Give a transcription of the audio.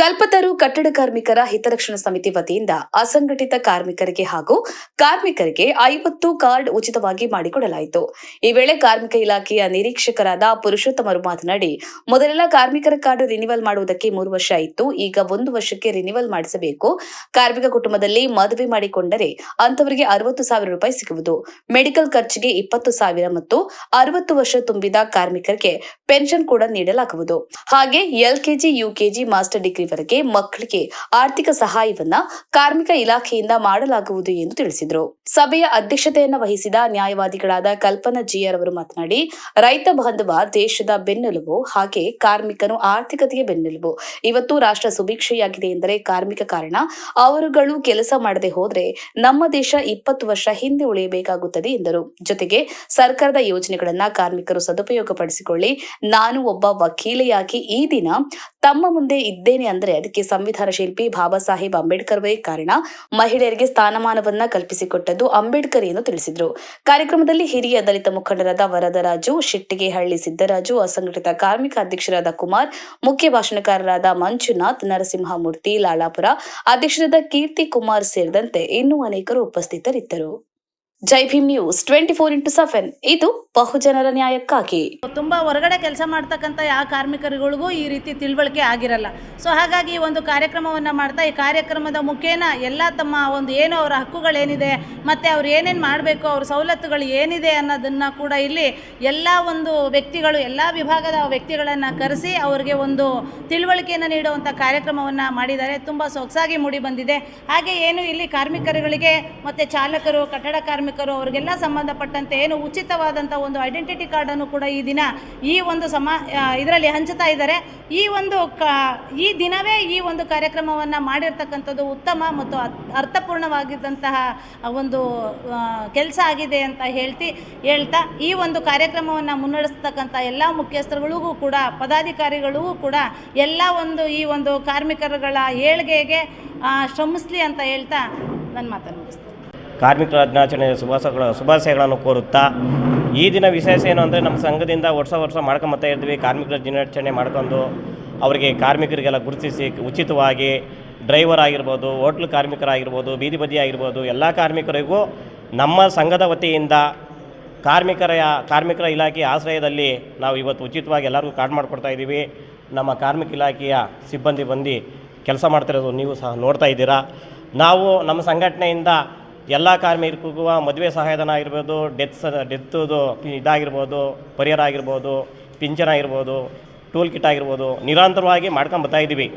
ಕಲ್ಪತರು ಕಟ್ಟಡ ಕಾರ್ಮಿಕರ ಹಿತರಕ್ಷಣಾ ಸಮಿತಿ ವತಿಯಿಂದ ಅಸಂಘಟಿತ ಕಾರ್ಮಿಕರಿಗೆ ಹಾಗೂ ಕಾರ್ಮಿಕರಿಗೆ 50 ಕಾರ್ಡ್ ಉಚಿತವಾಗಿ ಮಾಡಿಕೊಡಲಾಯಿತು. ಈ ವೇಳೆ ಕಾರ್ಮಿಕ ಇಲಾಖೆಯ ನಿರೀಕ್ಷಕರಾದ ಪುರುಷೋತ್ತಮರು ಮಾತನಾಡಿ, ಮೊದಲೆಲ್ಲ ಕಾರ್ಮಿಕರ ಕಾರ್ಡ್ ರಿನಿವಲ್ ಮಾಡುವುದಕ್ಕೆ 3 ವರ್ಷ ಇತ್ತು. ಈಗ 1 ವರ್ಷಕ್ಕೆ ರಿನಿವಲ್ ಮಾಡಿಸಬೇಕು. ಕಾರ್ಮಿಕ ಕುಟುಂಬದಲ್ಲಿ ಮದುವೆ ಮಾಡಿಕೊಂಡರೆ ಅಂತವರಿಗೆ 60,000 ರೂಪಾಯಿ ಸಿಗುವುದು. ಮೆಡಿಕಲ್ ಖರ್ಚಿಗೆ 20,000 ಮತ್ತು 60 ವರ್ಷ ತುಂಬಿದ ಕಾರ್ಮಿಕರಿಗೆ ಪೆನ್ಷನ್ ಕೂಡ ನೀಡಲಾಗುವುದು. ಹಾಗೆ ಎಲ್ಕೆಜಿ, ಯುಕೆಜಿ, ಮಾಸ್ಟರ್ ಡಿಗ್ರಿ ವರೆಗೆ ಮಕ್ಕಳಿಗೆ ಆರ್ಥಿಕ ಸಹಾಯವನ್ನ ಕಾರ್ಮಿಕ ಇಲಾಖೆಯಿಂದ ಮಾಡಲಾಗುವುದು ಎಂದು ತಿಳಿಸಿದರು. ಸಭೆಯ ಅಧ್ಯಕ್ಷತೆಯನ್ನು ವಹಿಸಿದ ನ್ಯಾಯವಾದಿಗಳಾದ ಕಲ್ಪನಾ ಜಿಆರ್ ಅವರು ಮಾತನಾಡಿ, ರೈತ ಬಾಂಧವ ದೇಶದ ಬೆನ್ನೆಲುಬು, ಹಾಗೆ ಕಾರ್ಮಿಕನು ಆರ್ಥಿಕತೆಗೆ ಬೆನ್ನೆಲುಬು. ಇವತ್ತು ರಾಷ್ಟ್ರ ಸುಭಿಕ್ಷೆಯಾಗಿದೆ ಎಂದರೆ ಕಾರ್ಮಿಕ ಕಾರಣ. ಅವರುಗಳು ಕೆಲಸ ಮಾಡದೆ ಹೋದ್ರೆ ನಮ್ಮ ದೇಶ 20 ವರ್ಷ ಹಿಂದೆ ಉಳಿಯಬೇಕಾಗುತ್ತದೆ ಎಂದರು. ಜೊತೆಗೆ ಸರ್ಕಾರದ ಯೋಜನೆಗಳನ್ನ ಕಾರ್ಮಿಕರು ಸದುಪಯೋಗ ಪಡಿಸಿಕೊಳ್ಳಿ. ನಾನು ಒಬ್ಬ ವಕೀಲೆಯಾಗಿ ಈ ದಿನ ತಮ್ಮ ಮುಂದೆ ಇದ್ದೇನೆ ಅಂದ್ರೆ ಅದಕ್ಕೆ ಸಂವಿಧಾನ ಶಿಲ್ಪಿ ಬಾಬಾ ಸಾಹೇಬ್ ಅಂಬೇಡ್ಕರ್ವೇ ಕಾರಣ. ಮಹಿಳೆಯರಿಗೆ ಸ್ಥಾನಮಾನವನ್ನ ಕಲ್ಪಿಸಿಕೊಟ್ಟದ್ದು ಅಂಬೇಡ್ಕರ್ ಎಂದು ತಿಳಿಸಿದರು. ಕಾರ್ಯಕ್ರಮದಲ್ಲಿ ಹಿರಿಯ ದಲಿತ ಮುಖಂಡರಾದ ವರದರಾಜು, ಶಿಟ್ಟಿಗೆಹಳ್ಳಿ ಸಿದ್ದರಾಜು, ಅಸಂಘಟಿತ ಕಾರ್ಮಿಕ ಅಧ್ಯಕ್ಷರಾದ ಕುಮಾರ್, ಮುಖ್ಯ ಭಾಷಣಕಾರರಾದ ಮಂಜುನಾಥ್, ನರಸಿಂಹಮೂರ್ತಿ, ಲಾಲಾಪುರ ಅಧ್ಯಕ್ಷರಾದ ಕೀರ್ತಿ ಕುಮಾರ್ ಸೇರಿದಂತೆ ಇನ್ನೂ ಅನೇಕರು ಉಪಸ್ಥಿತರಿದ್ದರು. ಜೈ ಭೀಮ್ ನ್ಯೂಸ್ 24x7 ಇದು ಬಹುಜನರ ನ್ಯಾಯಕ್ಕಾಗಿ. ತುಂಬ ಹೊರಗಡೆ ಕೆಲಸ ಮಾಡ್ತಕ್ಕಂಥ ಯಾವ ಕಾರ್ಮಿಕರುಗಳಿಗೂ ಈ ರೀತಿ ತಿಳುವಳಿಕೆ ಆಗಿರಲ್ಲ. ಸೊ ಹಾಗಾಗಿ ಒಂದು ಕಾರ್ಯಕ್ರಮವನ್ನು ಮಾಡ್ತಾ ಈ ಕಾರ್ಯಕ್ರಮದ ಮುಖೇನ ಎಲ್ಲ ತಮ್ಮ ಒಂದು ಏನು ಅವರ ಹಕ್ಕುಗಳೇನಿದೆ ಮತ್ತು ಅವ್ರು ಏನೇನು ಮಾಡಬೇಕು, ಅವ್ರ ಸವಲತ್ತುಗಳು ಏನಿದೆ ಅನ್ನೋದನ್ನು ಕೂಡ ಇಲ್ಲಿ ಎಲ್ಲ ಒಂದು ವ್ಯಕ್ತಿಗಳು, ಎಲ್ಲ ವಿಭಾಗದ ವ್ಯಕ್ತಿಗಳನ್ನು ಕರೆಸಿ ಅವರಿಗೆ ಒಂದು ತಿಳುವಳಿಕೆಯನ್ನು ನೀಡುವಂಥ ಕಾರ್ಯಕ್ರಮವನ್ನು ಮಾಡಿದ್ದಾರೆ. ತುಂಬ ಸೊಗಸಾಗಿ ಮೂಡಿ ಬಂದಿದೆ. ಹಾಗೆ ಏನು ಇಲ್ಲಿ ಕಾರ್ಮಿಕರುಗಳಿಗೆ ಮತ್ತು ಚಾಲಕರು, ಕಟ್ಟಡ ಕಾರ್ಮಿಕರು ಅವರಿಗೆಲ್ಲ ಸಂಬಂಧಪಟ್ಟಂತೆ ಏನು ಉಚಿತವಾದಂಥ ಒಂದು ಐಡೆಂಟಿಟಿ ಕಾರ್ಡನ್ನು ಕೂಡ ಈ ದಿನ ಈ ಒಂದು ಇದರಲ್ಲಿ ಹಂಚುತ್ತಾ ಇದ್ದಾರೆ. ಈ ದಿನವೇ ಈ ಒಂದು ಕಾರ್ಯಕ್ರಮವನ್ನು ಮಾಡಿರ್ತಕ್ಕಂಥದ್ದು ಉತ್ತಮ ಮತ್ತು ಅರ್ಥಪೂರ್ಣವಾಗಿದ್ದಂತಹ ಒಂದು ಕೆಲಸ ಆಗಿದೆ ಅಂತ ಹೇಳ್ತಾ ಈ ಒಂದು ಕಾರ್ಯಕ್ರಮವನ್ನು ಮುನ್ನಡೆಸ್ತಕ್ಕಂಥ ಎಲ್ಲ ಮುಖ್ಯಸ್ಥರುಗಳಿಗೂ ಕೂಡ, ಪದಾಧಿಕಾರಿಗಳಿಗೂ ಕೂಡ ಎಲ್ಲ ಒಂದು ಈ ಒಂದು ಕಾರ್ಮಿಕರುಗಳ ಏಳ್ಗೆಗೆ ಶ್ರಮಿಸಲಿ ಅಂತ ಹೇಳ್ತಾ ನನ್ನ ಮಾತನ್ನು ಮುಗಿಸ್ತೀನಿ. ಕಾರ್ಮಿಕರ ದಿನಾಚರಣೆಯ ಶುಭಾಶಯಗಳನ್ನು ಕೋರುತ್ತಾ, ಈ ದಿನ ವಿಶೇಷ ಏನು ಅಂದರೆ ನಮ್ಮ ಸಂಘದಿಂದ ವರ್ಷ ಮಾಡ್ಕೊಂಬತ್ತಾ ಇದ್ವಿ. ಕಾರ್ಮಿಕರ ದಿನಾಚರಣೆ ಮಾಡ್ಕೊಂಡು ಅವರಿಗೆ ಕಾರ್ಮಿಕರಿಗೆಲ್ಲ ಗುರುತಿಸಿ ಉಚಿತವಾಗಿ ಡ್ರೈವರ್ ಆಗಿರ್ಬೋದು, ಹೋಟ್ಲ್ ಕಾರ್ಮಿಕರಾಗಿರ್ಬೋದು, ಬೀದಿ ಬದಿ ಆಗಿರ್ಬೋದು, ಎಲ್ಲ ಕಾರ್ಮಿಕರಿಗೂ ನಮ್ಮ ಸಂಘದ ವತಿಯಿಂದ ಕಾರ್ಮಿಕರ ಇಲಾಖೆಯ ಆಶ್ರಯದಲ್ಲಿ ನಾವು ಇವತ್ತು ಉಚಿತವಾಗಿ ಎಲ್ಲರಿಗೂ ಕಾರ್ಡ್ ಮಾಡಿಕೊಡ್ತಾ ಇದ್ದೀವಿ. ನಮ್ಮ ಕಾರ್ಮಿಕ ಇಲಾಖೆಯ ಸಿಬ್ಬಂದಿ ಬಂದು ಕೆಲಸ ಮಾಡ್ತಿರೋದು ನೀವು ಸಹ ನೋಡ್ತಾ ಇದ್ದೀರಾ. ನಾವು ನಮ್ಮ ಸಂಘಟನೆಯಿಂದ ಎಲ್ಲ ಕಾರ್ಮಿಕರಿಗೂ ಮದುವೆ ಸಹಾಯಧನ ಆಗಿರ್ಬೋದು, ಡೆತ್ತದು ಇದಾಗಿರ್ಬೋದು, ಪರಿಹಾರ ಆಗಿರ್ಬೋದು, ಪಿಂಚನ್ ಆಗಿರ್ಬೋದು, ಟೂಲ್ ಕಿಟ್ ಆಗಿರ್ಬೋದು, ನಿರಂತರವಾಗಿ ಮಾಡ್ಕೊಂಡು ಬರ್ತಾಯಿದ್ದೀವಿ.